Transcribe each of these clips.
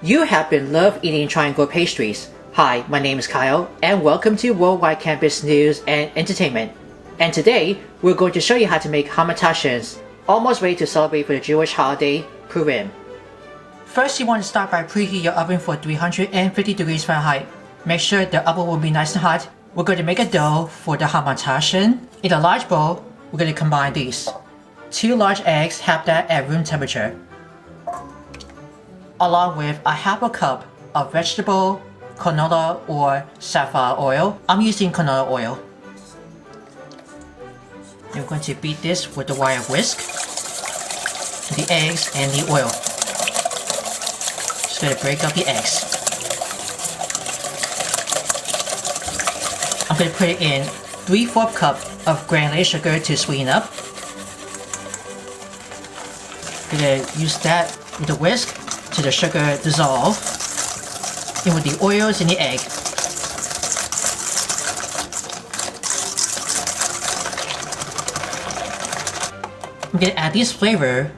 You have been love eating triangle pastries. Hi, my name is Kyle, and welcome to Worldwide Campus News and Entertainment. And today, we're going to show you how to make Hamantaschen, almost ready to celebrate for the Jewish holiday, Purim. First, you want to start by preheat your oven for 350 degrees Fahrenheit. Make sure the oven will be nice and hot. We're going to make a dough for the Hamantaschen. In a large bowl, we're going to combine these. 2 large eggs, half that at room temperature, along with a half a cup of vegetable, canola or safflower oil. I'm using canola oil. And we're going to beat this with the wire whisk, the eggs and the oil. Just going to break up the eggs. I'm going to put it in 3/4 cup of granulate sugar to sweeten up. I'm going to use that with the whisk to the sugar dissolve in with the oils and the egg. I'm going to add this flavor,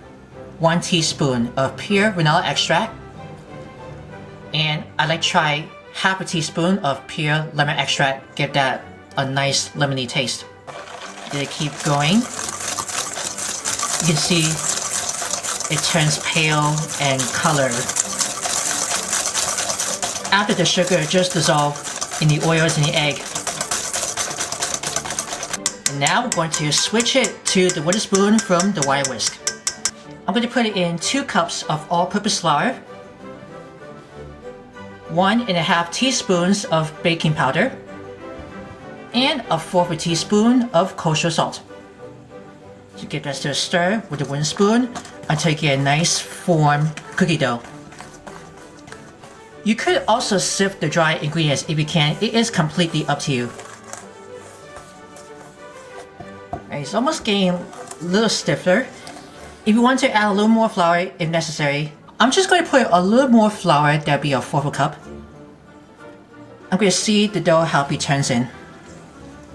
1 teaspoon of pure vanilla extract, and I like to try half a teaspoon of pure lemon extract, give that a nice lemony taste. I'm going to keep going. You can see it turns pale and color after the sugar just dissolved in the oils and the egg. And now we're going to switch it to the wooden spoon from the wire whisk. I'm going to put it in 2 cups of all-purpose flour, 1.5 teaspoons of baking powder, and 1/4 teaspoon of kosher salt. So give that a stir with the wooden spoon until you get a nice firm cookie dough. You could also sift the dry ingredients if you can. It is completely up to you. Alright, it's almost getting a little stiffer. If you want to add a little more flour if necessary, I'm just going to put a little more flour, that'll be 1/4 cup. I'm going to see the dough how it turns in.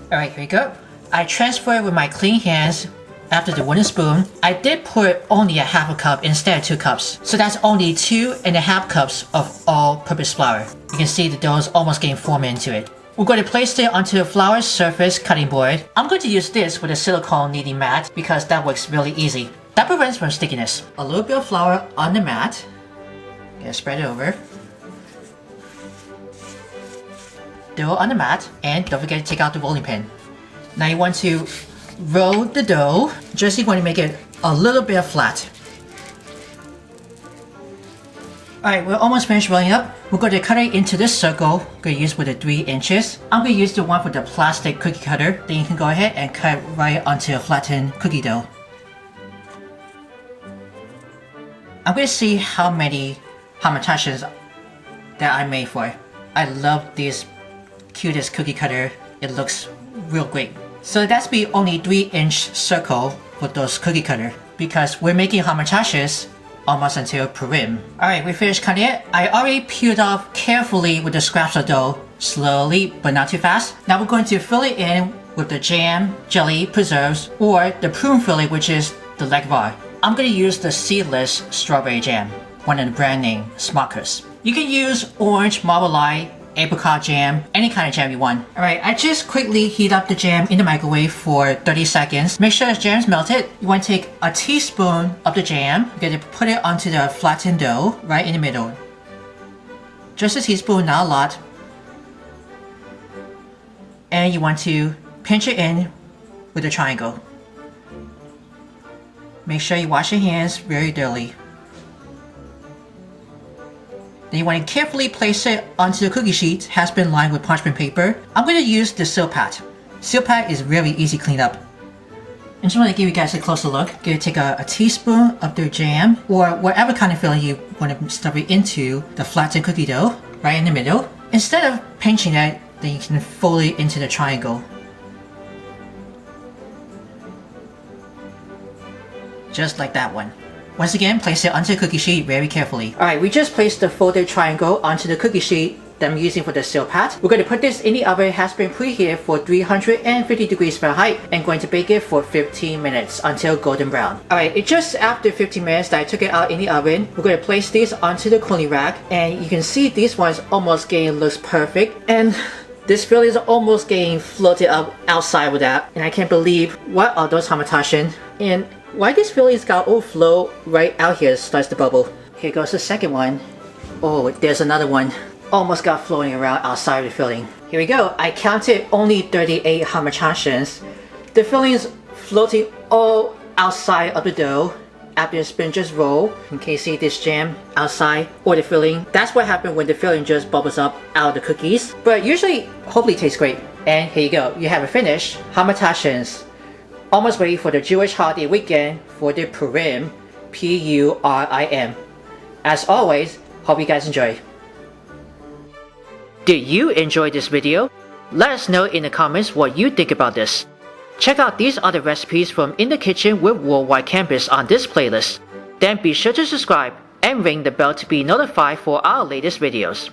Alright, here we go. I transfer with my clean hands after the wooden spoon. I did put only 1/2 cup instead of 2 cups. So that's only 2.5 cups of all-purpose flour. You can see the dough is almost getting formed into it. We're going to place it onto the flour surface cutting board. I'm going to use this with a silicone kneading mat because that works really easy. That prevents from stickiness. A little bit of flour on the mat. Gonna spread it over. Dough on the mat, and don't forget to take out the rolling pin. Now you want to roll the dough. Just you want to make it a little bit flat. Alright, we're almost finished rolling up. We're going to cut it into this circle. I'm going to use with the 3 inches. I'm going to use the one with the plastic cookie cutter. Then you can go ahead and cut right onto a flattened cookie dough. I'm going to see how many Hamantaschen that I made for. I love this cutest cookie cutter. It looks real great. So that's be only 3-inch circle with those cookie cutter because we're making Hamantaschen almost until Purim. Alright, we finished cutting it. I already peeled off carefully with the scraps of dough, slowly but not too fast. Now we're going to fill it in with the jam, jelly, preserves, or the prune filling, which is the Lekvar. I'm going to use the seedless strawberry jam, one of the brand name Smuckers. You can use orange, marmalade, apricot jam, any kind of jam you want. Alright, I just quickly heat up the jam in the microwave for 30 seconds. Make sure the jam's melted. You want to take a teaspoon of the jam. You're going to put it onto the flattened dough right in the middle. Just a teaspoon, not a lot. And you want to pinch it in with a triangle. Make sure you wash your hands very thoroughly. Then you want to carefully place it onto the cookie sheet. It has been lined with parchment paper. I'm going to use the seal pad. Seal pad is really easy to clean up. I just want to give you guys a closer look. I'm going to take a teaspoon of the jam or whatever kind of filling you want to stuff it into the flattened cookie dough right in the middle. Instead of pinching it, then you can fold it into the triangle. Just like that one. Once again, place it onto the cookie sheet very carefully. Alright, we just placed the folded triangle onto the cookie sheet that I'm using for the seal pat. We're going to put this in the oven. It has been preheated for 350 degrees Fahrenheit and going to bake it for 15 minutes until golden brown. Alright, it's just after 15 minutes that I took it out in the oven. We're going to place these onto the cooling rack, and you can see these ones almost getting looks perfect, and this filling is almost getting floated up outside with that. And I can't believe, what are those Hamantaschen? And why this filling's got overflow right out here starts to bubble. Here goes the second one. Oh, there's another one. Almost got floating around outside of the filling. Here we go. I counted only 38 Hamantaschens. The filling is floating all outside of the dough after it's been just rolled. You can see this jam outside or the filling. That's what happens when the filling just bubbles up out of the cookies. But usually, hopefully it tastes great. And here you go. You have it finished. Hamantaschens. Almost ready for the Jewish holiday weekend for the Purim. Purim. As always, hope you guys enjoy. Did you enjoy this video? Let us know in the comments what you think about this. Check out these other recipes from In the Kitchen with Worldwide Campus on this playlist. Then be sure to subscribe and ring the bell to be notified for our latest videos.